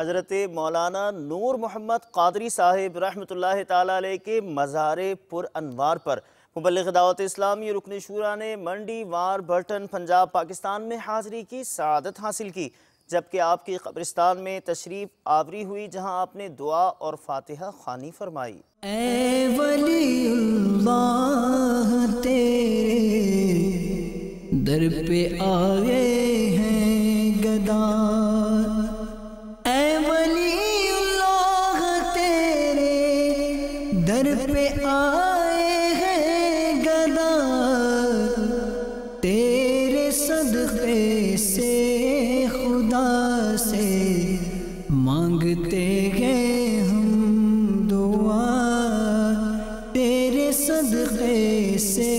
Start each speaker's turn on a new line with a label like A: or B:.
A: हज़रत मौलाना नूर मोहम्मद क़ादरी साहिब रहमतुल्लाह ताला अलैह के मज़ार पुर अनवार पर मुबल्लिग़ दावत इस्लामी रुकन शूरा ने मंडी वार बर्टन पंजाब पाकिस्तान में हाज़िरी की सआदत हासिल की, जबकि आपकी कब्रिस्तान में तशरीफ़ आवरी हुई, जहाँ आपने दुआ और फातिहा ख़्वानी फरमाई।
B: ऐ वलीउल्लाह तेरे दर पे आए हैं गदा, ऐ वलीउल्लाह तेरे दर पे आए हैं गदा, तेरे सदक़े से खुदा से मांगते हैं हम दुआ, तेरे सदक़े से